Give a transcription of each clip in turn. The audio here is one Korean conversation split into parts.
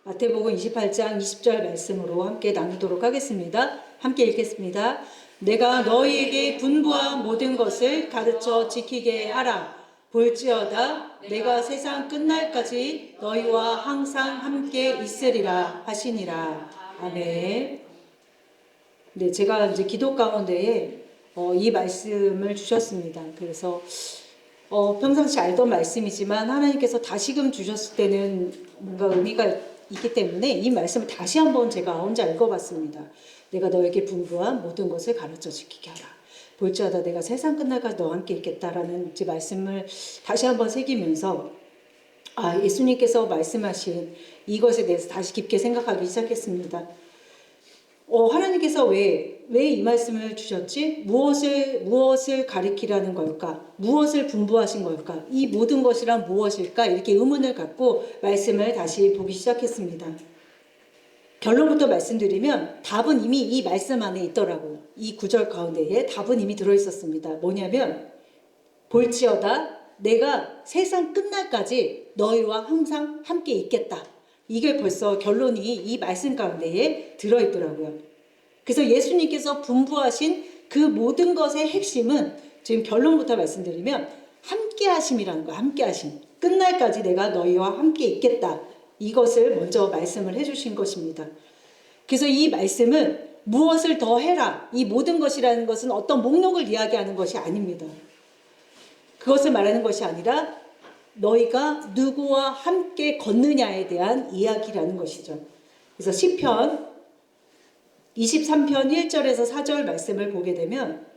마태복음 28장 20절 말씀으로 함께 나누도록 하겠습니다. 함께 읽겠습니다. 내가 너희에게 분부한 모든 것을 가르쳐 지키게 하라. 볼지어다 내가 세상 끝날까지 너희와 항상 함께 있으리라 하시니라. 아멘. 네, 제가 이제 기도 가운데에 이 말씀을 주셨습니다. 그래서 평상시 알던 말씀이지만 하나님께서 다시금 주셨을 때는 뭔가 의미가 있기 때문에 이 말씀을 다시 한번 제가 혼자 읽어봤습니다. 내가 너에게 분부한 모든 것을 가르쳐 지키게 하라. 볼지어다 내가 세상 끝날까지 너와 함께 있겠다라는 제 말씀을 다시 한번 새기면서 예수님께서 말씀하신 이것에 대해서 다시 깊게 생각하기 시작했습니다. 하나님께서 왜 이 말씀을 주셨지? 무엇을 가리키라는 걸까? 무엇을 분부하신 걸까? 이 모든 것이란 무엇일까? 이렇게 의문을 갖고 말씀을 다시 보기 시작했습니다. 결론부터 말씀드리면 답은 이미 이 말씀 안에 있더라고요. 이 구절 가운데에 답은 이미 들어있었습니다. 뭐냐면 볼지어다 내가 세상 끝날까지 너희와 항상 함께 있겠다. 이게 벌써 결론이 이 말씀 가운데에 들어있더라고요. 그래서 예수님께서 분부하신 그 모든 것의 핵심은 지금 결론부터 말씀드리면 함께 하심이라는 거예요. 함께 하심. 끝날까지 내가 너희와 함께 있겠다. 이것을 먼저 말씀을 해주신 것입니다. 그래서 이 말씀은 무엇을 더 해라. 이 모든 것이라는 것은 어떤 목록을 이야기하는 것이 아닙니다. 그것을 말하는 것이 아니라 너희가 누구와 함께 걷느냐에 대한 이야기라는 것이죠. 그래서 시편 23편 1절에서 4절 말씀을 보게 되면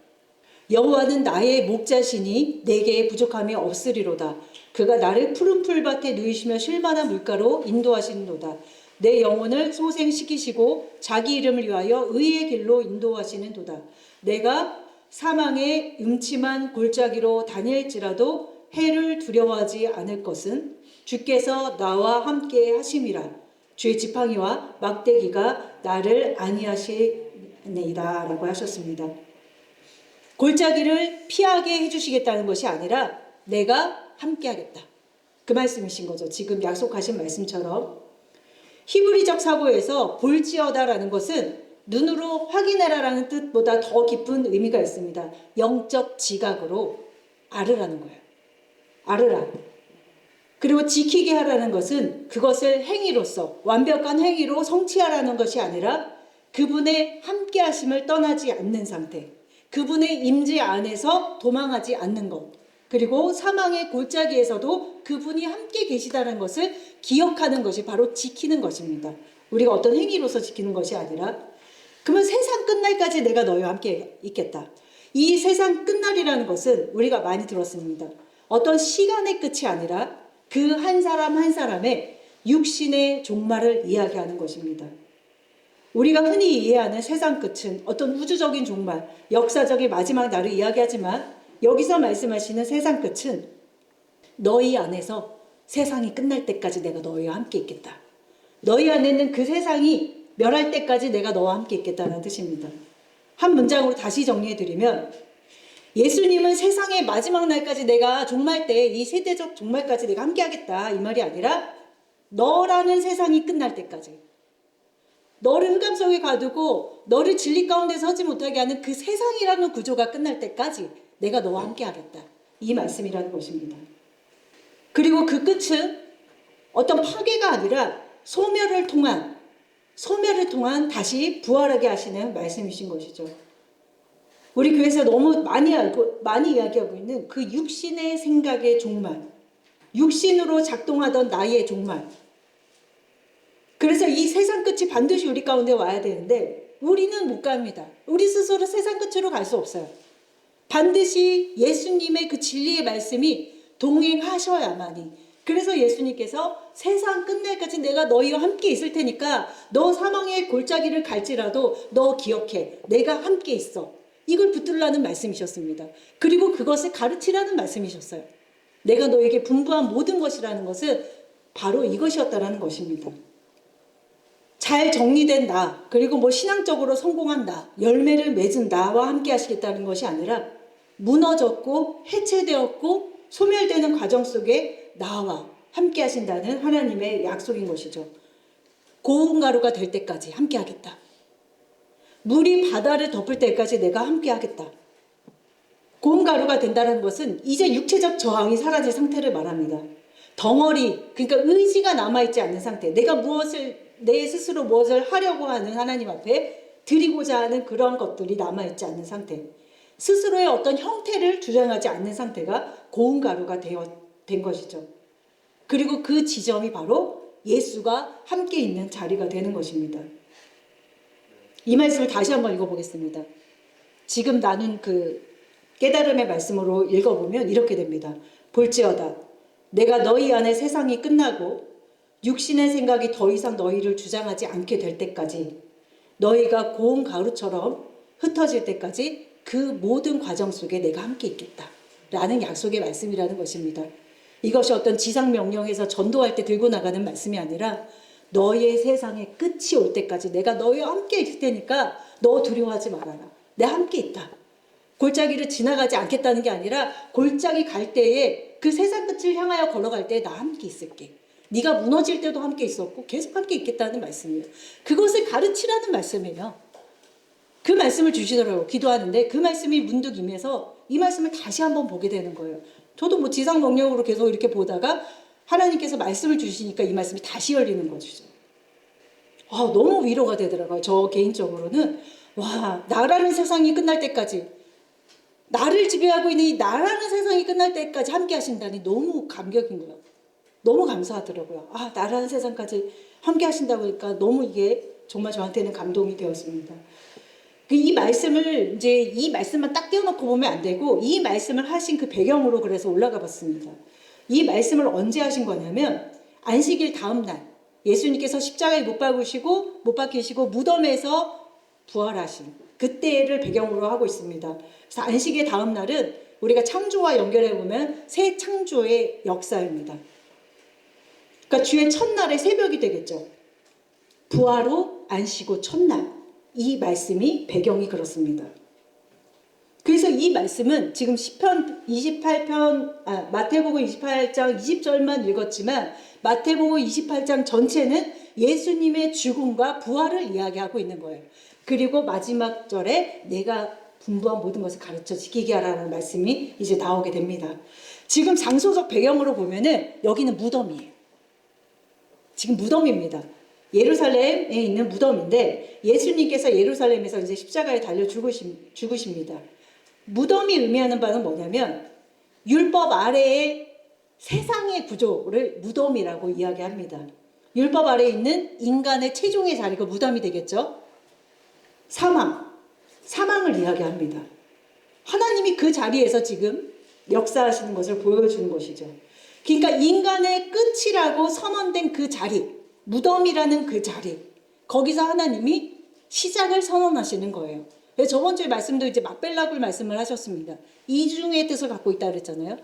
여호와는 나의 목자시니 내게 부족함이 없으리로다. 그가 나를 푸른 풀밭에 누이시며 쉴만한 물가로 인도하시는도다. 내 영혼을 소생시키시고 자기 이름을 위하여 의의 길로 인도하시는도다. 내가 사망의 음침한 골짜기로 다닐지라도 해를 두려워하지 않을 것은 주께서 나와 함께 하심이라. 주의 지팡이와 막대기가 나를 안위하시니이다 라고 하셨습니다. 골짜기를 피하게 해주시겠다는 것이 아니라 내가 함께 하겠다. 그 말씀이신 거죠. 지금 약속하신 말씀처럼. 히브리적 사고에서 볼지어다라는 것은 눈으로 확인해라라는 뜻보다 더 깊은 의미가 있습니다. 영적 지각으로 알으라는 거예요. 알으라. 그리고 지키게 하라는 것은 그것을 행위로서 완벽한 행위로 성취하라는 것이 아니라 그분의 함께 하심을 떠나지 않는 상태, 그분의 임재 안에서 도망하지 않는 것, 그리고 사망의 골짜기에서도 그분이 함께 계시다는 것을 기억하는 것이 바로 지키는 것입니다. 우리가 어떤 행위로서 지키는 것이 아니라. 그러면 세상 끝날까지 내가 너희와 함께 있겠다. 이 세상 끝날이라는 것은 우리가 많이 들었습니다. 어떤 시간의 끝이 아니라 그 한 사람 한 사람의 육신의 종말을 이야기하는 것입니다. 우리가 흔히 이해하는 세상 끝은 어떤 우주적인 종말, 역사적인 마지막 날을 이야기하지만 여기서 말씀하시는 세상 끝은 너희 안에서 세상이 끝날 때까지 내가 너희와 함께 있겠다. 너희 안에는 그 세상이 멸할 때까지 내가 너와 함께 있겠다는 뜻입니다. 한 문장으로 다시 정리해드리면 예수님은 세상의 마지막 날까지 내가 종말 때 이 세대적 종말까지 내가 함께 하겠다 이 말이 아니라 너라는 세상이 끝날 때까지 너를 흑암 속에 가두고 너를 진리 가운데 서지 못하게 하는 그 세상이라는 구조가 끝날 때까지 내가 너와 함께 하겠다 이 말씀이라는 것입니다. 그리고 그 끝은 어떤 파괴가 아니라 소멸을 통한 다시 부활하게 하시는 말씀이신 것이죠. 우리 교회에서 너무 많이 이야기하고 있는 그 육신의 생각의 종말, 육신으로 작동하던 나의 종말. 그래서 이 세상 끝이 반드시 우리 가운데 와야 되는데 우리는 못 갑니다. 우리 스스로 세상 끝으로 갈 수 없어요. 반드시 예수님의 그 진리의 말씀이 동행하셔야만이. 그래서 예수님께서 세상 끝날까지 내가 너희와 함께 있을 테니까 너 사망의 골짜기를 갈지라도 너 기억해. 내가 함께 있어. 이걸 붙들라는 말씀이셨습니다. 그리고 그것을 가르치라는 말씀이셨어요. 내가 너에게 분부한 모든 것이라는 것은 바로 이것이었다라는 것입니다. 잘 정리된 나, 그리고 신앙적으로 성공한 나, 열매를 맺은 나와 함께 하시겠다는 것이 아니라 무너졌고 해체되었고 소멸되는 과정 속에 나와 함께 하신다는 하나님의 약속인 것이죠. 고운 가루가 될 때까지 함께 하겠다. 물이 바다를 덮을 때까지 내가 함께 하겠다. 고운 가루가 된다는 것은 이제 육체적 저항이 사라질 상태를 말합니다. 덩어리, 그러니까 의지가 남아있지 않는 상태. 내가 내 스스로 무엇을 하려고 하는 하나님 앞에 드리고자 하는 그런 것들이 남아있지 않는 상태. 스스로의 어떤 형태를 주장하지 않는 상태가 고운 가루가 된 것이죠. 그리고 그 지점이 바로 예수가 함께 있는 자리가 되는 것입니다. 이 말씀을 다시 한번 읽어보겠습니다. 지금 나눈 그 깨달음의 말씀으로 읽어보면 이렇게 됩니다. 볼지어다 내가 너희 안에 세상이 끝나고 육신의 생각이 더 이상 너희를 주장하지 않게 될 때까지 너희가 고운 가루처럼 흩어질 때까지 그 모든 과정 속에 내가 함께 있겠다 라는 약속의 말씀이라는 것입니다. 이것이 어떤 지상명령에서 전도할 때 들고 나가는 말씀이 아니라 너의 세상의 끝이 올 때까지 내가 너희와 함께 있을 테니까 너 두려워하지 말아라. 내가 함께 있다. 골짜기를 지나가지 않겠다는 게 아니라 골짜기 갈 때에 그 세상 끝을 향하여 걸어갈 때 나 함께 있을게. 네가 무너질 때도 함께 있었고 계속 함께 있겠다는 말씀이에요. 그것을 가르치라는 말씀이에요. 그 말씀을 주시더라고요. 기도하는데 그 말씀이 문득 임해서 이 말씀을 다시 한번 보게 되는 거예요. 저도 뭐 지상 명령으로 계속 이렇게 보다가 하나님께서 말씀을 주시니까 이 말씀이 다시 열리는 거죠. 너무 위로가 되더라고요. 저 개인적으로는 나라는 세상이 끝날 때까지 나를 지배하고 있는 이 나라는 세상이 끝날 때까지 함께 하신다니 너무 감격인 거예요. 너무 감사하더라고요. 나라는 세상까지 함께 하신다고 하니까 너무 이게 정말 저한테는 감동이 되었습니다. 이 말씀을 이 말씀만 딱 떼어놓고 보면 안 되고 이 말씀을 하신 그 배경으로 그래서 올라가 봤습니다. 이 말씀을 언제 하신 거냐면 안식일 다음 날 예수님께서 십자가에 못 박히시고 무덤에서 부활하신 그때를 배경으로 하고 있습니다. 그래서 안식일 다음 날은 우리가 창조와 연결해 보면 새 창조의 역사입니다. 그러니까 주의 첫날의 새벽이 되겠죠. 부활 후 안식 후 첫날. 이 말씀이 배경이 그렇습니다. 그래서 이 말씀은 지금 마태복음 28장 20절만 읽었지만 마태복음 28장 전체는 예수님의 죽음과 부활을 이야기하고 있는 거예요. 그리고 마지막 절에 내가 분부한 모든 것을 가르쳐 지키게 하라는 말씀이 이제 나오게 됩니다. 지금 장소적 배경으로 보면은 여기는 무덤이에요. 지금 무덤입니다. 예루살렘에 있는 무덤인데 예수님께서 예루살렘에서 이제 십자가에 달려 죽으십니다. 무덤이 의미하는 바는 뭐냐면 율법 아래의 세상의 구조를 무덤이라고 이야기합니다. 율법 아래에 있는 인간의 최종의 자리가 무덤이 되겠죠. 사망을 이야기합니다. 하나님이 그 자리에서 지금 역사하시는 것을 보여주는 것이죠. 그러니까 인간의 끝이라고 선언된 그 자리, 무덤이라는 그 자리, 거기서 하나님이 시작을 선언하시는 거예요. 저번 주에 말씀도 이제 막벨라굴 말씀을 하셨습니다. 이중의 뜻을 갖고 있다 그랬잖아요.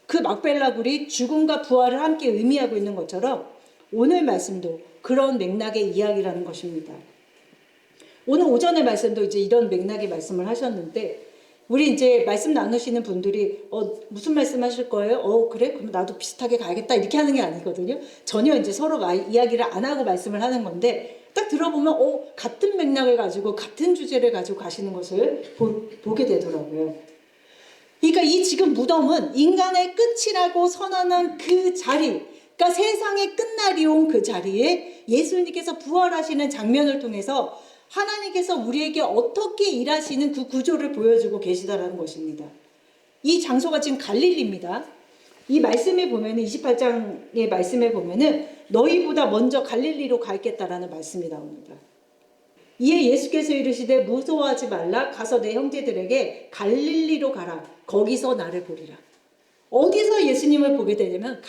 그 막벨라굴이 죽음과 부활을 함께 의미하고 있는 것처럼 오늘 말씀도 그런 맥락의 이야기라는 것입니다. 오늘 오전의 말씀도 이제 이런 맥락의 말씀을 하셨는데 우리 이제 말씀 나누시는 분들이 무슨 말씀 하실 거예요? 그래? 그럼 나도 비슷하게 가야겠다. 이렇게 하는 게 아니거든요. 전혀 이제 서로 이야기를 안 하고 말씀을 하는 건데 딱 들어보면 같은 맥락을 가지고 같은 주제를 가지고 가시는 것을 보게 되더라고요. 그러니까 이 지금 무덤은 인간의 끝이라고 선언한 그 자리, 그러니까 세상의 끝날이 온 그 자리에 예수님께서 부활하시는 장면을 통해서 하나님께서 우리에게 어떻게 일하시는 그 구조를 보여주고 계시다라는 것입니다. 이 장소가 지금 갈릴리입니다. 이 말씀에 보면은 28장의 말씀에 보면은 너희보다 먼저 갈릴리로 가겠다라는 말씀이 나옵니다. 이에 예수께서 이르시되 무서워하지 말라. 가서 내 형제들에게 갈릴리로 가라. 거기서 나를 보리라. 어디서 예수님을 보게 되냐면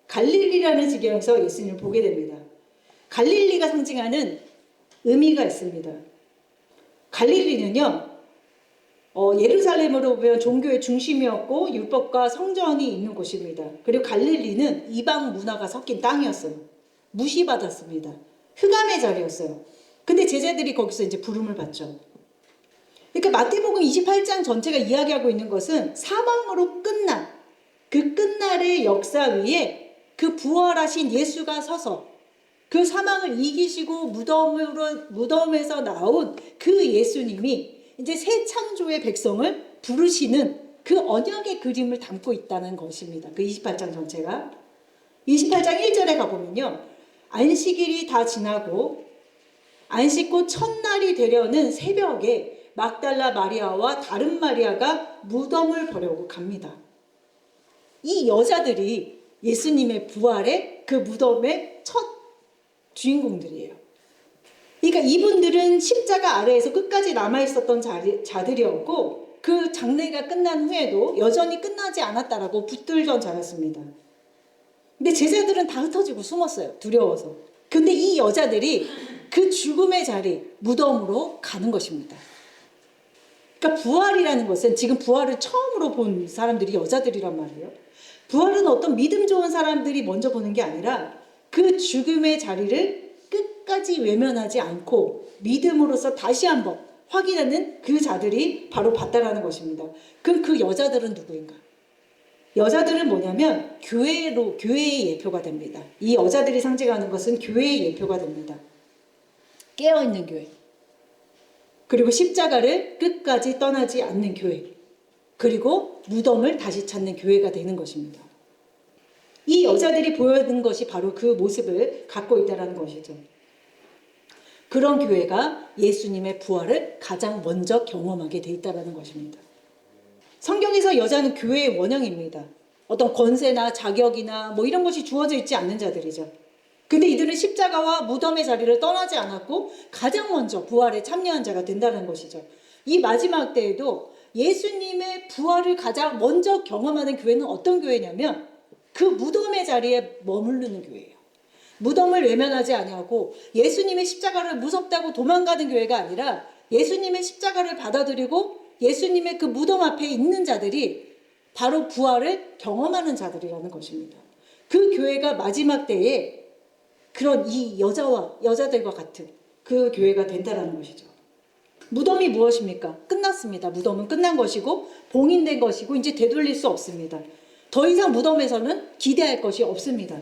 갈릴리라는 지경에서 예수님을 보게 됩니다. 갈릴리가 상징하는 의미가 있습니다. 갈릴리는요, 예루살렘으로 보면 종교의 중심이었고 율법과 성전이 있는 곳입니다. 그리고 갈릴리는 이방 문화가 섞인 땅이었어요. 무시받았습니다. 흑암의 자리였어요. 근데 제자들이 거기서 이제 부름을 받죠. 그러니까 마태복음 28장 전체가 이야기하고 있는 것은 사망으로 끝난 그 끝날의 역사 위에 그 부활하신 예수가 서서 그 사망을 이기시고 무덤에서 나온 그 예수님이 이제 새 창조의 백성을 부르시는 그 언약의 그림을 담고 있다는 것입니다. 그 28장 전체가. 28장 1절에 가보면요. 안식일이 다 지나고 안식구 첫날이 되려는 새벽에 막달라 마리아와 다른 마리아가 무덤을 보려고 갑니다. 이 여자들이 예수님의 부활의 그 무덤의 첫 주인공들이에요. 그러니까 이분들은 십자가 아래에서 끝까지 남아있었던 자들이었고 그 장례가 끝난 후에도 여전히 끝나지 않았다라고 붙들던 자였습니다. 근데 제자들은 다 흩어지고 숨었어요. 두려워서. 근데 이 여자들이 그 죽음의 자리, 무덤으로 가는 것입니다. 그러니까 부활이라는 것은 지금 부활을 처음으로 본 사람들이 여자들이란 말이에요. 부활은 어떤 믿음 좋은 사람들이 먼저 보는 게 아니라 그 죽음의 자리를 끝까지 외면하지 않고 믿음으로써 다시 한번 확인하는 그 자들이 바로 봤다라는 것입니다. 그럼 그 여자들은 누구인가? 여자들은 뭐냐면 교회의 예표가 됩니다. 이 여자들이 상징하는 것은 교회의 예표가 됩니다. 깨어있는 교회. 그리고 십자가를 끝까지 떠나지 않는 교회. 그리고 무덤을 다시 찾는 교회가 되는 것입니다. 이 여자들이 보여준 것이 바로 그 모습을 갖고 있다는 것이죠. 그런 교회가 예수님의 부활을 가장 먼저 경험하게 돼 있다는 것입니다. 성경에서 여자는 교회의 원형입니다. 어떤 권세나 자격이나 뭐 이런 것이 주어져 있지 않는 자들이죠. 근데 이들은 십자가와 무덤의 자리를 떠나지 않았고 가장 먼저 부활에 참여한 자가 된다는 것이죠. 이 마지막 때에도 예수님의 부활을 가장 먼저 경험하는 교회는 어떤 교회냐면 그 무덤의 자리에 머무르는 교회예요. 무덤을 외면하지 아니하고 예수님의 십자가를 무섭다고 도망가는 교회가 아니라 예수님의 십자가를 받아들이고 예수님의 그 무덤 앞에 있는 자들이 바로 부활을 경험하는 자들이라는 것입니다. 그 교회가 마지막 때에 그런 이 여자들과 같은 그 교회가 된다는 것이죠. 무덤이 무엇입니까? 끝났습니다. 무덤은 끝난 것이고 봉인된 것이고 이제 되돌릴 수 없습니다. 더 이상 무덤에서는 기대할 것이 없습니다.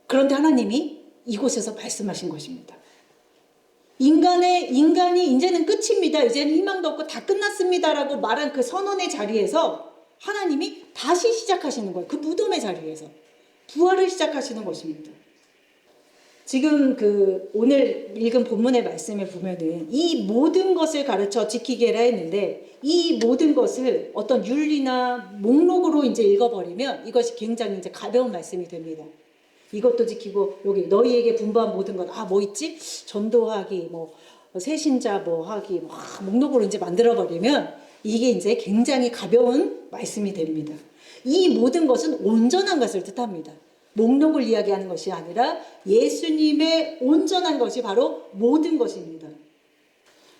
그런데 하나님이 이곳에서 말씀하신 것입니다. 인간이 이제는 끝입니다. 이제는 희망도 없고 다 끝났습니다라고 말한 그 선언의 자리에서 하나님이 다시 시작하시는 거예요. 그 무덤의 자리에서 부활을 시작하시는 것입니다. 지금 오늘 읽은 본문의 말씀에 보면은 이 모든 것을 가르쳐 지키게라 했는데 이 모든 것을 어떤 윤리나 목록으로 이제 읽어버리면 이것이 굉장히 이제 가벼운 말씀이 됩니다. 이것도 지키고 여기 너희에게 분부한 모든 것 뭐 있지? 전도하기 세신자 하기 목록으로 이제 만들어버리면 이게 이제 굉장히 가벼운 말씀이 됩니다. 이 모든 것은 온전한 것을 뜻합니다. 목록을 이야기하는 것이 아니라 예수님의 온전한 것이 바로 모든 것입니다.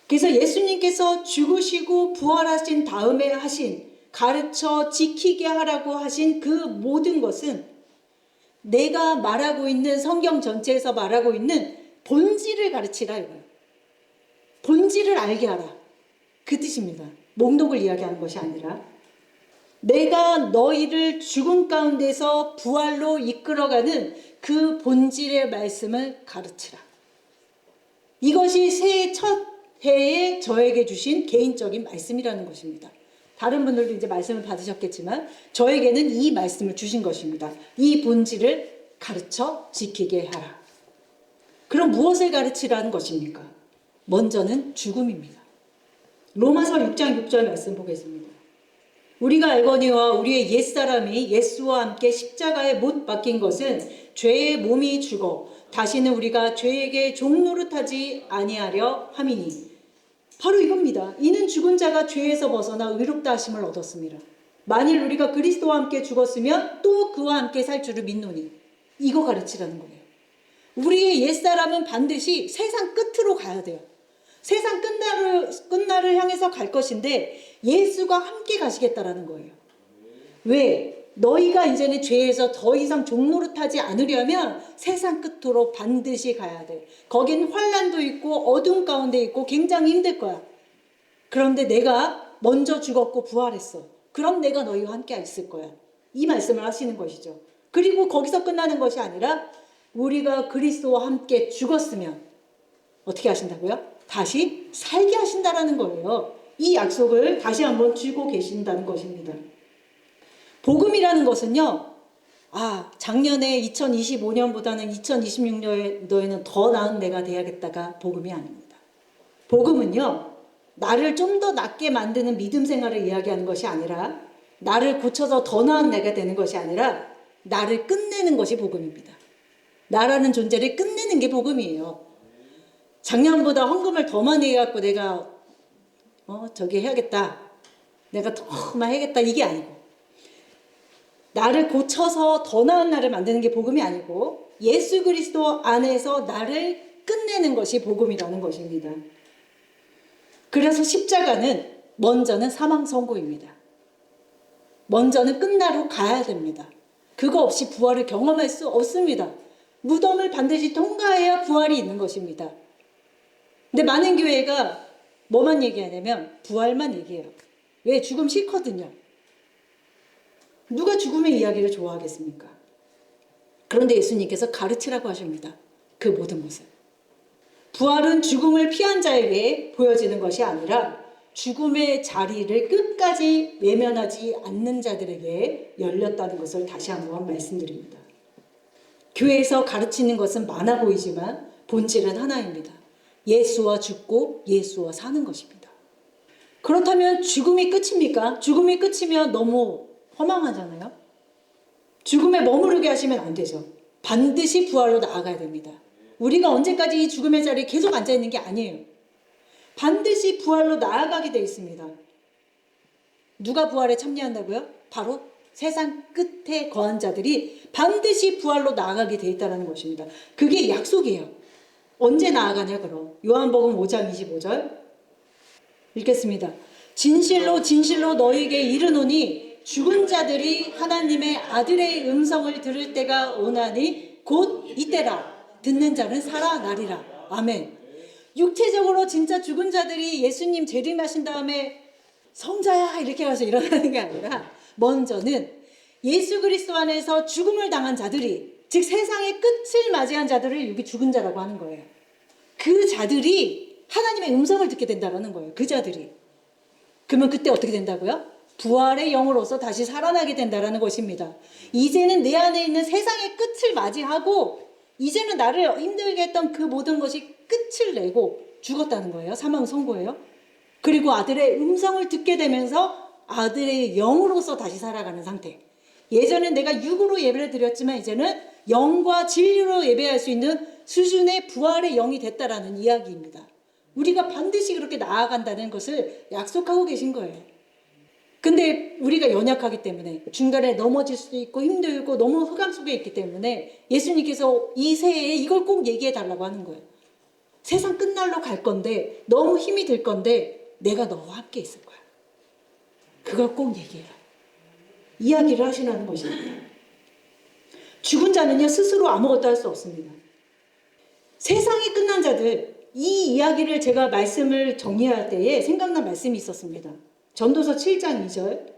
그래서 예수님께서 죽으시고 부활하신 다음에 하신 가르쳐 지키게 하라고 하신 그 모든 것은 내가 말하고 있는 성경 전체에서 말하고 있는 본질을 가르치라 이거예요. 본질을 알게 하라. 그 뜻입니다. 목록을 이야기하는 것이 아니라 내가 너희를 죽음 가운데서 부활로 이끌어가는 그 본질의 말씀을 가르치라. 이것이 새해 첫 해에 저에게 주신 개인적인 말씀이라는 것입니다. 다른 분들도 이제 말씀을 받으셨겠지만 저에게는 이 말씀을 주신 것입니다. 이 본질을 가르쳐 지키게 하라. 그럼 무엇을 가르치라는 것입니까? 먼저는 죽음입니다. 로마서 6장 6절 말씀 보겠습니다. 우리가 알거니와 우리의 옛사람이 예수와 함께 십자가에 못 박힌 것은 죄의 몸이 죽어 다시는 우리가 죄에게 종노릇하지 아니하려 함이니. 바로 이겁니다. 이는 죽은 자가 죄에서 벗어나 의롭다 하심을 얻었습니다. 만일 우리가 그리스도와 함께 죽었으면 또 그와 함께 살 줄을 믿노니. 이거 가르치라는 거예요. 우리의 옛사람은 반드시 세상 끝으로 가야 돼요. 세상 끝날을 향해서 갈 것인데 예수가 함께 가시겠다라는 거예요. 왜? 너희가 이제는 죄에서 더 이상 종노릇하지 않으려면 세상 끝으로 반드시 가야 돼. 거긴 환난도 있고 어둠 가운데 있고 굉장히 힘들 거야. 그런데 내가 먼저 죽었고 부활했어. 그럼 내가 너희와 함께 있을 거야. 이 말씀을 하시는 것이죠. 그리고 거기서 끝나는 것이 아니라 우리가 그리스도와 함께 죽었으면 어떻게 하신다고요? 다시 살게 하신다라는 거예요. 이 약속을 다시 한번 쥐고 계신다는 것입니다. 복음이라는 것은요, 작년에 2025년보다는 2026년도에는 더 나은 내가 돼야겠다가 복음이 아닙니다. 복음은요, 나를 좀 더 낫게 만드는 믿음 생활을 이야기하는 것이 아니라, 나를 고쳐서 더 나은 내가 되는 것이 아니라, 나를 끝내는 것이 복음입니다. 나라는 존재를 끝내는 게 복음이에요. 작년보다 헌금을 더 많이 해갖고 내가 저기 해야겠다, 내가 더 많이 해야겠다, 이게 아니고, 나를 고쳐서 더 나은 나를 만드는 게 복음이 아니고 예수 그리스도 안에서 나를 끝내는 것이 복음이라는 것입니다. 그래서 십자가는 먼저는 사망 선고입니다. 먼저는 끝나러 가야 됩니다. 그거 없이 부활을 경험할 수 없습니다. 무덤을 반드시 통과해야 부활이 있는 것입니다. 근데 많은 교회가 뭐만 얘기하냐면 부활만 얘기해요. 왜? 죽음 싫거든요. 누가 죽음의 이야기를 좋아하겠습니까? 그런데 예수님께서 가르치라고 하십니다. 그 모든 것을. 부활은 죽음을 피한 자에게 보여지는 것이 아니라 죽음의 자리를 끝까지 외면하지 않는 자들에게 열렸다는 것을 다시 한번 말씀드립니다. 교회에서 가르치는 것은 많아 보이지만 본질은 하나입니다. 예수와 죽고 예수와 사는 것입니다. 그렇다면 죽음이 끝입니까? 죽음이 끝이면 너무 허망하잖아요. 죽음에 머무르게 하시면 안 되죠. 반드시 부활로 나아가야 됩니다. 우리가 언제까지 이 죽음의 자리에 계속 앉아있는 게 아니에요. 반드시 부활로 나아가게 되어 있습니다. 누가 부활에 참여한다고요? 바로 세상 끝에 거한 자들이 반드시 부활로 나아가게 되어 있다는 것입니다. 그게 약속이에요. 언제 나아가냐 그럼? 요한복음 5장 25절 읽겠습니다. 진실로 진실로 너희에게 이르노니 죽은 자들이 하나님의 아들의 음성을 들을 때가 오나니 곧 이때라. 듣는 자는 살아나리라. 아멘. 육체적으로 진짜 죽은 자들이 예수님 재림하신 다음에 성자야 이렇게 가서 일어나는 게 아니라 먼저는 예수 그리스도 안에서 죽음을 당한 자들이, 즉 세상의 끝을 맞이한 자들을 여기 죽은 자라고 하는 거예요. 그 자들이 하나님의 음성을 듣게 된다는 거예요. 그 자들이. 그러면 그때 어떻게 된다고요? 부활의 영으로서 다시 살아나게 된다는 것입니다. 이제는 내 안에 있는 세상의 끝을 맞이하고 이제는 나를 힘들게 했던 그 모든 것이 끝을 내고 죽었다는 거예요. 사망 선고예요. 그리고 아들의 음성을 듣게 되면서 아들의 영으로서 다시 살아가는 상태. 예전엔 내가 육으로 예배를 드렸지만 이제는 영과 진리로 예배할 수 있는 수준의 부활의 영이 됐다라는 이야기입니다. 우리가 반드시 그렇게 나아간다는 것을 약속하고 계신 거예요. 근데 우리가 연약하기 때문에 중간에 넘어질 수도 있고 힘들고 너무 흑암 속에 있기 때문에 예수님께서 이 새해에 이걸 꼭 얘기해 달라고 하는 거예요. 세상 끝날로 갈 건데 너무 힘이 들 건데 내가 너와 함께 있을 거야. 그걸 꼭 얘기해라. 이야기를 하시라는 것입니다. 죽은 자는요 스스로 아무것도 할 수 없습니다. 세상이 끝난 자들, 이 이야기를 제가 말씀을 정리할 때에 생각난 말씀이 있었습니다. 전도서 7장 2절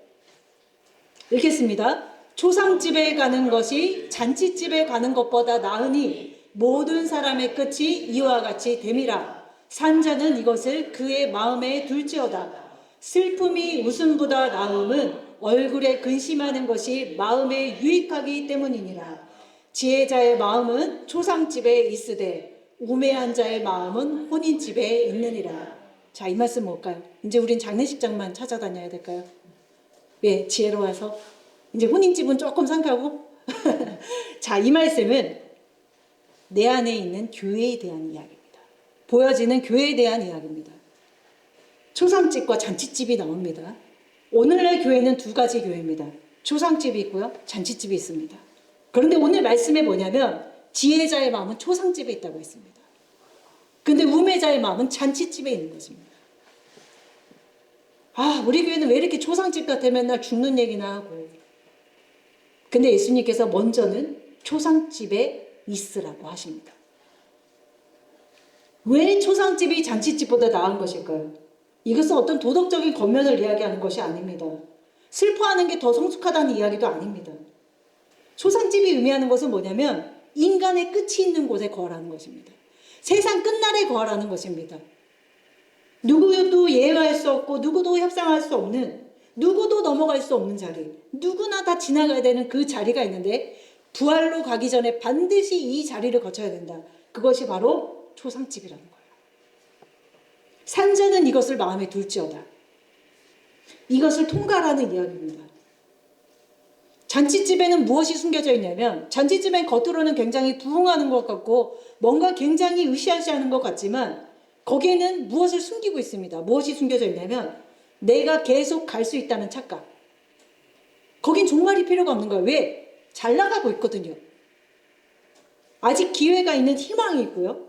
읽겠습니다. 초상집에 가는 것이 잔치집에 가는 것보다 나으니 모든 사람의 끝이 이와 같이 됨이라. 산자는 이것을 그의 마음에 둘지어다. 슬픔이 웃음보다 나음은 얼굴에 근심하는 것이 마음에 유익하기 때문이니라. 지혜자의 마음은 초상집에 있으되 우매한 자의 마음은 혼인집에 있느니라. 자, 이 말씀 뭘까요? 이제 우린 장례식장만 찾아다녀야 될까요? 왜? 지혜로워서 이제 혼인집은 조금 상가고 자, 이 말씀은 내 안에 있는 교회에 대한 이야기입니다. 보여지는 교회에 대한 이야기입니다. 초상집과 잔치집이 나옵니다. 오늘날 교회는 두 가지 교회입니다. 초상집이 있고요, 잔치집이 있습니다. 그런데 오늘 말씀에 뭐냐면 지혜자의 마음은 초상집에 있다고 했습니다. 근데 우매자의 마음은 잔치집에 있는 것입니다. 우리 교회는 왜 이렇게 초상집 같아 맨날 죽는 얘기나 하고. 근데 예수님께서 먼저는 초상집에 있으라고 하십니다. 왜 초상집이 잔치집보다 나은 것일까요? 이것은 어떤 도덕적인 겉면을 이야기하는 것이 아닙니다. 슬퍼하는 게 더 성숙하다는 이야기도 아닙니다. 초상집이 의미하는 것은 뭐냐면 인간의 끝이 있는 곳에 거하라는 것입니다. 세상 끝날에 거하라는 것입니다. 누구도 예외할 수 없고 누구도 협상할 수 없는, 누구도 넘어갈 수 없는 자리, 누구나 다 지나가야 되는 그 자리가 있는데 부활로 가기 전에 반드시 이 자리를 거쳐야 된다. 그것이 바로 초상집이라는 거예요. 산자는 이것을 마음에 둘지어다. 이것을 통과하라는 이야기입니다. 잔치집에는 무엇이 숨겨져 있냐면, 잔치집엔 겉으로는 굉장히 부흥하는 것 같고 뭔가 굉장히 으쌰으쌰하는 것 같지만 거기에는 무엇을 숨기고 있습니다. 무엇이 숨겨져 있냐면 내가 계속 갈 수 있다는 착각. 거긴 종말이 필요가 없는 거예요. 왜? 잘 나가고 있거든요. 아직 기회가 있는 희망이 있고요.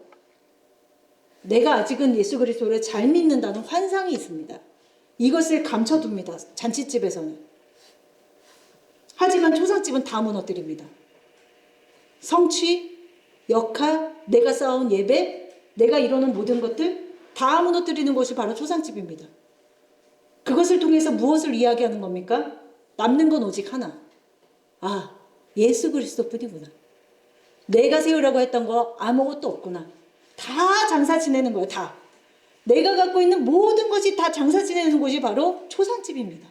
내가 아직은 예수 그리스도를 잘 믿는다는 환상이 있습니다. 이것을 감춰둡니다. 잔치집에서는. 하지만 초상집은 다 무너뜨립니다. 성취, 역할, 내가 쌓아온 예배, 내가 이루는 모든 것들 다 무너뜨리는 것이 바로 초상집입니다. 그것을 통해서 무엇을 이야기하는 겁니까? 남는 건 오직 하나. 아, 예수 그리스도뿐이구나. 내가 세우라고 했던 거 아무것도 없구나. 다 장사 지내는 거예요. 다. 내가 갖고 있는 모든 것이 다 장사 지내는 곳이 바로 초상집입니다.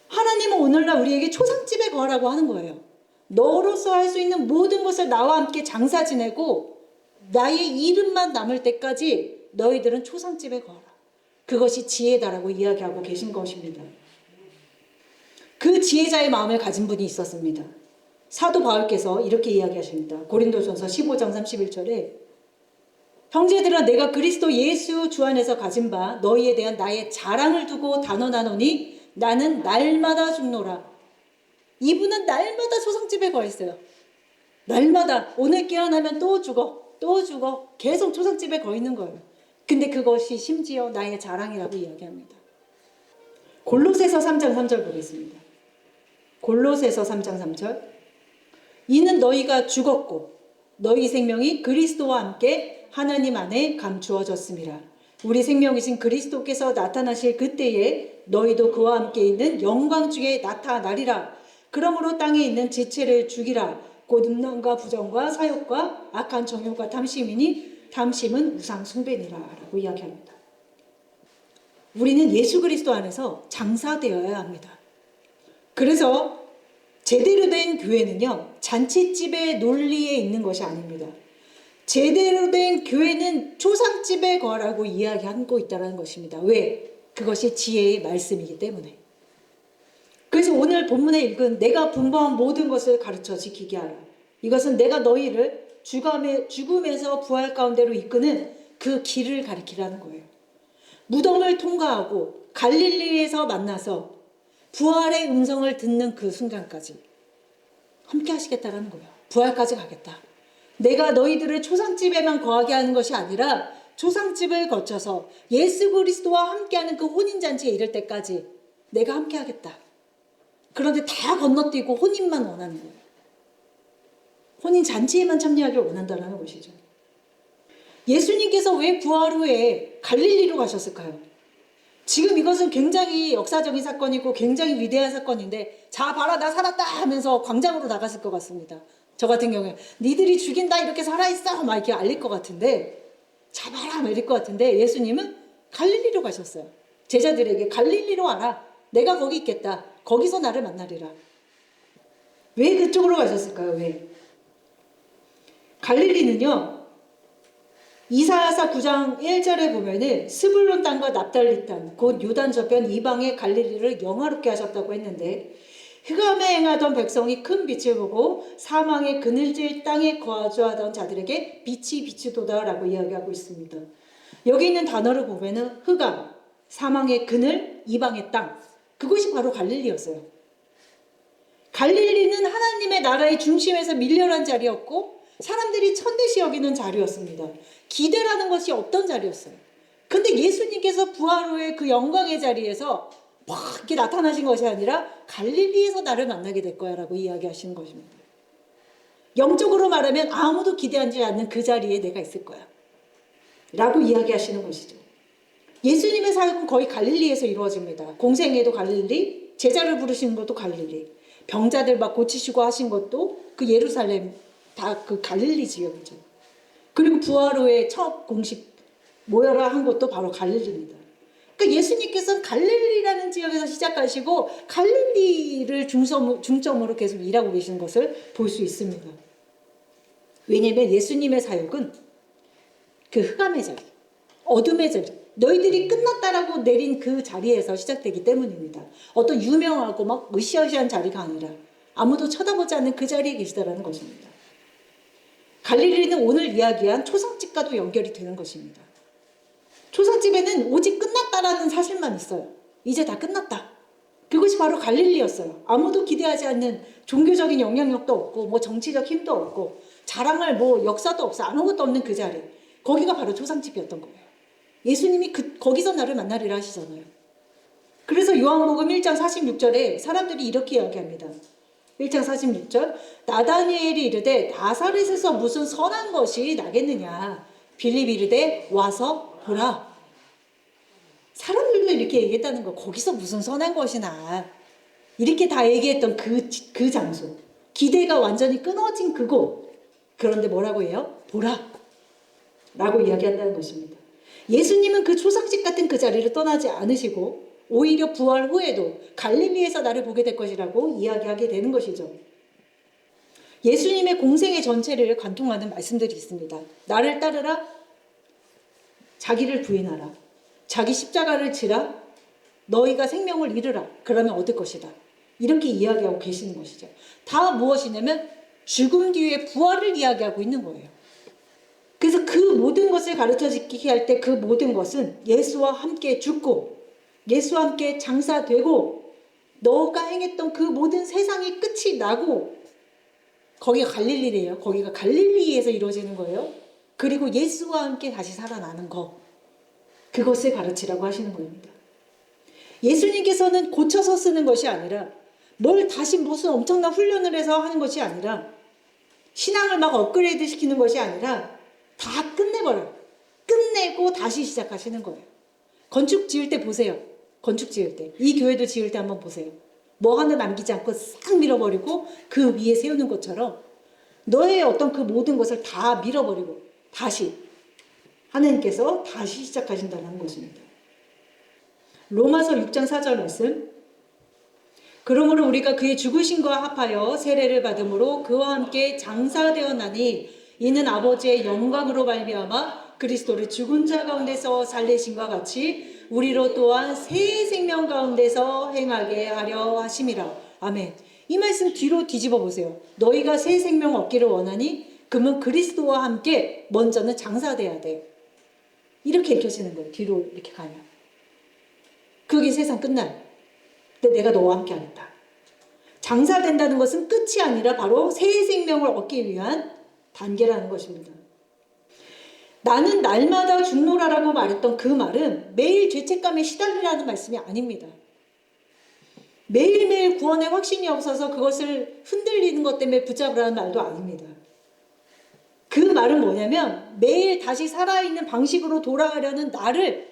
하나님은 오늘날 우리에게 초상집에 거하라고 하는 거예요. 너로서 할 수 있는 모든 것을 나와 함께 장사 지내고 나의 이름만 남을 때까지 너희들은 초상집에 거하라. 그것이 지혜다라고 이야기하고 계신 것입니다. 그 지혜자의 마음을 가진 분이 있었습니다. 사도 바울께서 이렇게 이야기하십니다. 고린도전서 15장 31절에 형제들아, 내가 그리스도 예수 주 안에서 가진 바 너희에 대한 나의 자랑을 두고 단언하노니 나는 날마다 죽노라. 이분은 날마다 초상집에 거 있어요. 날마다 오늘 깨어나면 또 죽어, 또 죽어. 계속 초상집에 거 있는 거예요. 근데 그것이 심지어 나의 자랑이라고 이야기합니다. 골로새서 3장 3절 보겠습니다. 골로새서 3장 3절. 이는 너희가 죽었고 너희 생명이 그리스도와 함께 하나님 안에 감추어졌음이라. 우리 생명이신 그리스도께서 나타나실 그때에 너희도 그와 함께 있는 영광 중에 나타나리라. 그러므로 땅에 있는 지체를 죽이라. 곧 음란과 부정과 사욕과 악한 정욕과 탐심이니 탐심은 우상 숭배니라 라고 이야기합니다. 우리는 예수 그리스도 안에서 장사되어야 합니다. 그래서 제대로 된 교회는요, 잔치집의 논리에 있는 것이 아닙니다. 제대로 된 교회는 초상집에 거하라고 이야기하고 있다는 것입니다. 왜? 그것이 지혜의 말씀이기 때문에. 그래서 오늘 본문에 읽은 내가 분부한 모든 것을 가르쳐 지키게 하라. 이것은 내가 너희를 죽음에서 부활 가운데로 이끄는 그 길을 가리키라는 거예요. 무덤을 통과하고 갈릴리에서 만나서 부활의 음성을 듣는 그 순간까지 함께 하시겠다라는 거예요. 부활까지 가겠다. 내가 너희들을 초상집에만 거하게 하는 것이 아니라 초상집을 거쳐서 예수 그리스도와 함께하는 그 혼인잔치에 이를 때까지 내가 함께 하겠다. 그런데 다 건너뛰고 혼인만 원하는 거예요. 혼인잔치에만 참여하기를 원한다는 것이죠. 예수님께서 왜 부활 후에 갈릴리로 가셨을까요? 지금 이것은 굉장히 역사적인 사건이고 굉장히 위대한 사건인데 자 봐라 나 살았다 하면서 광장으로 나갔을 것 같습니다. 저 같은 경우에 니들이 죽인다 이렇게 살아있어 막 이렇게 알릴 것 같은데 자 봐라 막 이럴 것 같은데 예수님은 갈릴리로 가셨어요. 제자들에게 갈릴리로 와라. 내가 거기 있겠다. 거기서 나를 만나리라. 왜 그쪽으로 가셨을까요? 왜? 갈릴리는요. 이사야서 9장 1절에 보면은 스불론 땅과 납달리 땅 곧 요단 저편 이방의 갈릴리를 영화롭게 하셨다고 했는데 흑암에 행하던 백성이 큰 빛을 보고 사망의 그늘질 땅에 거주하던 자들에게 빛이 비추도다라고 이야기하고 있습니다. 여기 있는 단어를 보면은 흑암, 사망의 그늘, 이방의 땅 그것이 바로 갈릴리였어요. 갈릴리는 하나님의 나라의 중심에서 밀려난 자리였고 사람들이 천대시 여기는 자리였습니다. 기대라는 것이 없던 자리였어요. 근데 예수님께서 부활 후에 그 영광의 자리에서 막 이렇게 나타나신 것이 아니라 갈릴리에서 나를 만나게 될 거야 라고 이야기하시는 것입니다. 영적으로 말하면 아무도 기대하지 않는 그 자리에 내가 있을 거야 라고 이야기하시는 것이죠. 예수님의 사역은 거의 갈릴리에서 이루어집니다. 공생애도 갈릴리, 제자를 부르시는 것도 갈릴리, 병자들 막 고치시고 하신 것도 그 예루살렘 다 그 갈릴리 지역이죠. 그리고 부활 후에 첫 공식 모여라 한 것도 바로 갈릴리입니다. 그러니까 예수님께서는 갈릴리라는 지역에서 시작하시고 갈릴리를 중점으로 계속 일하고 계시는 것을 볼 수 있습니다. 왜냐하면 예수님의 사역은 그 흑암의 자리, 어둠의 자리, 너희들이 끝났다라고 내린 그 자리에서 시작되기 때문입니다. 어떤 유명하고 막 으쌰으쌰한 자리가 아니라 아무도 쳐다보지 않는 그 자리에 계시다라는 것입니다. 갈릴리는 오늘 이야기한 초상집과도 연결이 되는 것입니다. 초상집에는 오직 끝났다라는 사실만 있어요. 이제 다 끝났다. 그것이 바로 갈릴리였어요. 아무도 기대하지 않는 종교적인 영향력도 없고 뭐 정치적 힘도 없고 자랑할 뭐 역사도 없어 아무것도 없는 그 자리. 거기가 바로 초상집이었던 거예요. 예수님이 거기서 나를 만나리라 하시잖아요. 그래서 요한복음 1장 46절에 사람들이 이렇게 이야기합니다. 1장 46절 나다니엘이 이르되 나사렛에서 무슨 선한 것이 나겠느냐. 빌립이 이르되 와서 보라. 사람들도 이렇게 얘기했다는 거. 거기서 무슨 선한 것이 나. 이렇게 다 얘기했던 그 장소. 기대가 완전히 끊어진 그곳. 그런데 뭐라고 해요? 보라. 라고 이야기한다는 것입니다. 예수님은 그 초상집 같은 그 자리를 떠나지 않으시고 오히려 부활 후에도 갈릴리에서 나를 보게 될 것이라고 이야기하게 되는 것이죠. 예수님의 공생의 전체를 관통하는 말씀들이 있습니다. 나를 따르라. 자기를 부인하라. 자기 십자가를 지라. 너희가 생명을 잃으라. 그러면 얻을 것이다. 이렇게 이야기하고 계시는 것이죠. 다 무엇이냐면 죽음 뒤에 부활을 이야기하고 있는 거예요. 그래서 그 모든 것을 가르쳐 지키게 할 때 그 모든 것은 예수와 함께 죽고 예수와 함께 장사되고 너가 행했던 그 모든 세상이 끝이 나고 거기가 갈릴리래요. 거기가 갈릴리에서 이루어지는 거예요. 그리고 예수와 함께 다시 살아나는 거. 그것을 가르치라고 하시는 겁니다. 예수님께서는 고쳐서 쓰는 것이 아니라 뭘 다시 무슨 엄청난 훈련을 해서 하는 것이 아니라 신앙을 막 업그레이드 시키는 것이 아니라 다 끝내버려요. 끝내고 다시 시작하시는 거예요. 건축 지을 때 보세요. 건축 지을 때. 이 교회도 지을 때 한번 보세요. 뭐 하나 남기지 않고 싹 밀어버리고 그 위에 세우는 것처럼 너의 어떤 그 모든 것을 다 밀어버리고 다시 하나님께서 다시 시작하신다는 것입니다. 로마서 6장 4절 말씀. 그러므로 우리가 그의 죽으심과 합하여 세례를 받음으로 그와 함께 장사되었나니 이는 아버지의 영광으로 말미암아 그리스도를 죽은 자 가운데서 살리심과 같이 우리로 또한 새 생명 가운데서 행하게 하려 하심이라. 아멘. 이 말씀 뒤로 뒤집어 보세요. 너희가 새 생명 얻기를 원하니 그러면 그리스도와 함께 먼저는 장사돼야 돼. 이렇게 읽혀지는 거예요. 뒤로 이렇게 가면. 그게 세상 끝날. 근데 내가 너와 함께 하겠다. 장사된다는 것은 끝이 아니라 바로 새 생명을 얻기 위한 단계라는 것입니다. 나는 날마다 죽노라라고 말했던 그 말은 매일 죄책감에 시달리라는 말씀이 아닙니다. 매일매일 구원의 확신이 없어서 그것을 흔들리는 것 때문에 붙잡으라는 말도 아닙니다. 그 말은 뭐냐면 매일 다시 살아있는 방식으로 돌아가려는 나를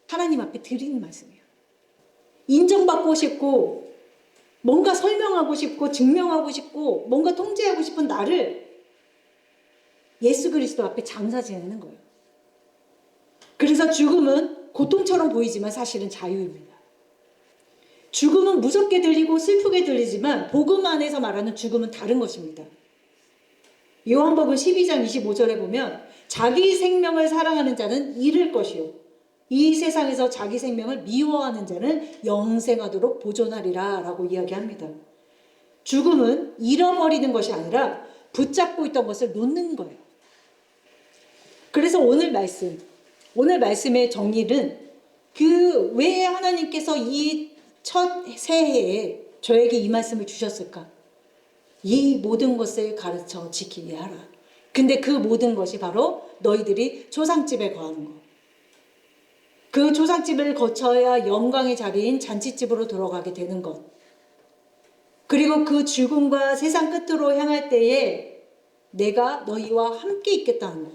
하나님 앞에 드리는 말씀이에요. 인정받고 싶고 뭔가 설명하고 싶고 증명하고 싶고 뭔가 통제하고 싶은 나를 예수 그리스도 앞에 장사 지내는 거예요. 그래서 죽음은 고통처럼 보이지만 사실은 자유입니다. 죽음은 무섭게 들리고 슬프게 들리지만 복음 안에서 말하는 죽음은 다른 것입니다. 요한복음 12장 25절에 보면 자기 생명을 사랑하는 자는 잃을 것이요 이 세상에서 자기 생명을 미워하는 자는 영생하도록 보존하리라 라고 이야기합니다. 죽음은 잃어버리는 것이 아니라 붙잡고 있던 것을 놓는 거예요. 그래서 오늘 말씀의 정리는 그 왜 하나님께서 이 첫 새해에 저에게 이 말씀을 주셨을까? 이 모든 것을 가르쳐 지키게 하라. 근데 그 모든 것이 바로 너희들이 초상집에 거하는 것. 그 초상집을 거쳐야 영광의 자리인 잔치집으로 들어가게 되는 것. 그리고 그 죽음과 세상 끝으로 향할 때에 내가 너희와 함께 있겠다는 것.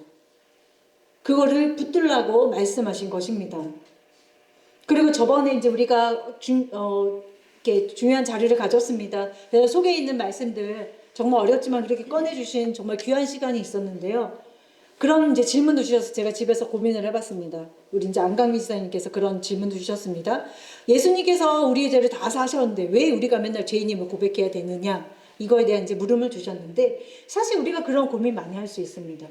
그거를 붙들라고 말씀하신 것입니다. 그리고 저번에 이제 우리가 이렇게 중요한 자리를 가졌습니다. 그래서 속에 있는 말씀들 정말 어렵지만 그렇게 꺼내주신 정말 귀한 시간이 있었는데요. 그런 이제 질문도 주셔서 제가 집에서 고민을 해봤습니다. 우리 이제 안강미 지사님께서 그런 질문도 주셨습니다. 예수님께서 우리의 죄를 다 사셨는데 왜 우리가 맨날 죄인임을 고백해야 되느냐? 이거에 대한 이제 물음을 주셨는데 사실 우리가 그런 고민 많이 할 수 있습니다.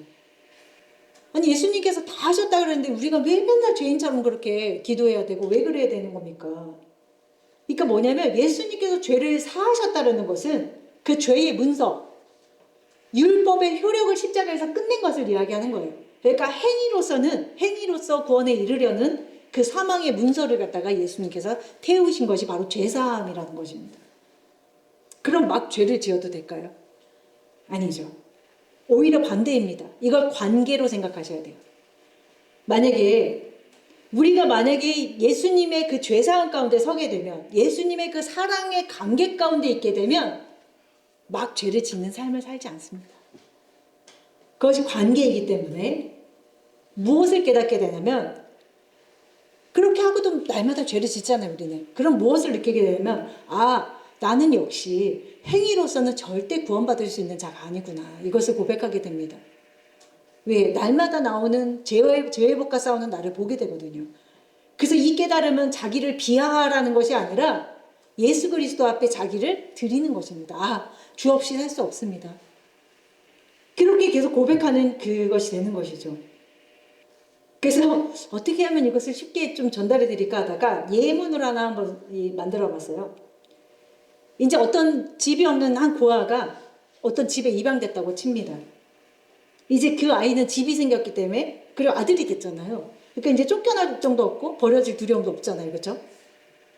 아니 예수님께서 다 하셨다 그랬는데 우리가 왜 맨날 죄인처럼 그렇게 기도해야 되고 왜 그래야 되는 겁니까? 그러니까 뭐냐면 예수님께서 죄를 사하셨다는 것은 그 죄의 문서, 율법의 효력을 십자가에서 끝낸 것을 이야기하는 거예요. 그러니까 행위로서 구원에 이르려는 그 사망의 문서를 갖다가 예수님께서 태우신 것이 바로 죄사함이라는 것입니다. 그럼 막 죄를 지어도 될까요? 아니죠. 오히려 반대입니다. 이걸 관계로 생각하셔야 돼요. 우리가 만약에 예수님의 그 죄사함 가운데 서게 되면, 예수님의 그 사랑의 관계 가운데 있게 되면 막 죄를 짓는 삶을 살지 않습니다. 그것이 관계이기 때문에 무엇을 깨닫게 되냐면, 그렇게 하고도 날마다 죄를 짓잖아요, 우리는. 그럼 무엇을 느끼게 되냐면, 나는 역시 행위로서는 절대 구원받을 수 있는 자가 아니구나. 이것을 고백하게 됩니다. 왜? 날마다 나오는 죄회복과 싸우는 나를 보게 되거든요. 그래서 이 깨달음은 자기를 비하하라는 것이 아니라 예수 그리스도 앞에 자기를 드리는 것입니다. 주 없이 살 수 없습니다. 그렇게 계속 고백하는 그것이 되는 것이죠. 그래서 어떻게 하면 이것을 쉽게 좀 전달해 드릴까 하다가 예문으로 하나 한번 만들어 봤어요. 이제 어떤 집이 없는 한 고아가 어떤 집에 입양됐다고 칩니다. 이제 그 아이는 집이 생겼기 때문에, 그리고 아들이 됐잖아요. 그러니까 이제 쫓겨날 걱정도 없고 버려질 두려움도 없잖아요. 그렇죠?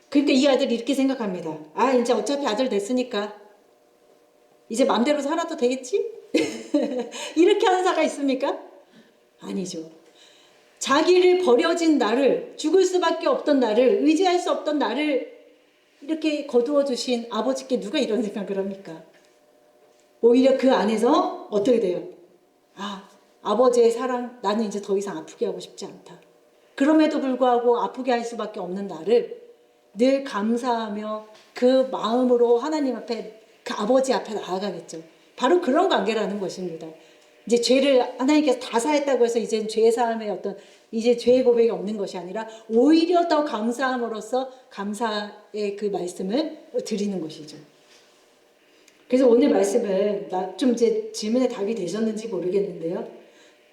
그러니까 이 아들이 이렇게 생각합니다. 이제 어차피 아들 됐으니까 이제 맘대로 살아도 되겠지? 이렇게 하는 사가 있습니까? 아니죠. 자기를 버려진 나를, 죽을 수밖에 없던 나를, 의지할 수 없던 나를 이렇게 거두어 주신 아버지께 누가 이런 생각을 합니까? 오히려 그 안에서 어떻게 돼요? 아버지의 사랑, 나는 이제 더 이상 아프게 하고 싶지 않다. 그럼에도 불구하고 아프게 할 수밖에 없는 나를 늘 감사하며 그 마음으로 하나님 앞에, 그 아버지 앞에 나아가겠죠. 바로 그런 관계라는 것입니다. 이제 죄를 하나님께서 다 사했다고 해서 이제 죄사함의 이제 죄의 고백이 없는 것이 아니라 오히려 더 감사함으로써 감사의 그 말씀을 드리는 것이죠. 그래서 오늘 말씀은 좀 이제 질문에 답이 되셨는지 모르겠는데요.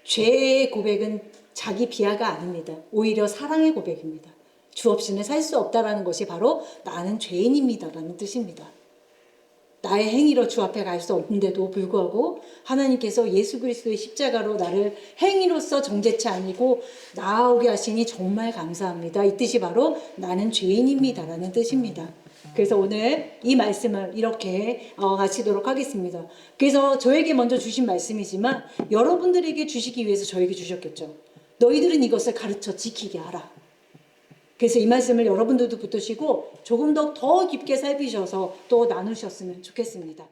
죄의 고백은 자기 비하가 아닙니다. 오히려 사랑의 고백입니다. 주 없이는 살 수 없다라는 것이 바로 나는 죄인입니다라는 뜻입니다. 나의 행위로 주 앞에 갈 수 없는데도 불구하고 하나님께서 예수 그리스도의 십자가로 나를 행위로서 정죄치 아니고 나아오게 하시니 정말 감사합니다. 이 뜻이 바로 나는 죄인입니다라는 뜻입니다. 그래서 오늘 이 말씀을 이렇게 마치도록 하겠습니다. 그래서 저에게 먼저 주신 말씀이지만 여러분들에게 주시기 위해서 저에게 주셨겠죠. 너희들은 이것을 가르쳐 지키게 하라. 그래서 이 말씀을 여러분들도 붙드시고 조금 더 깊게 살피셔서 또 나누셨으면 좋겠습니다.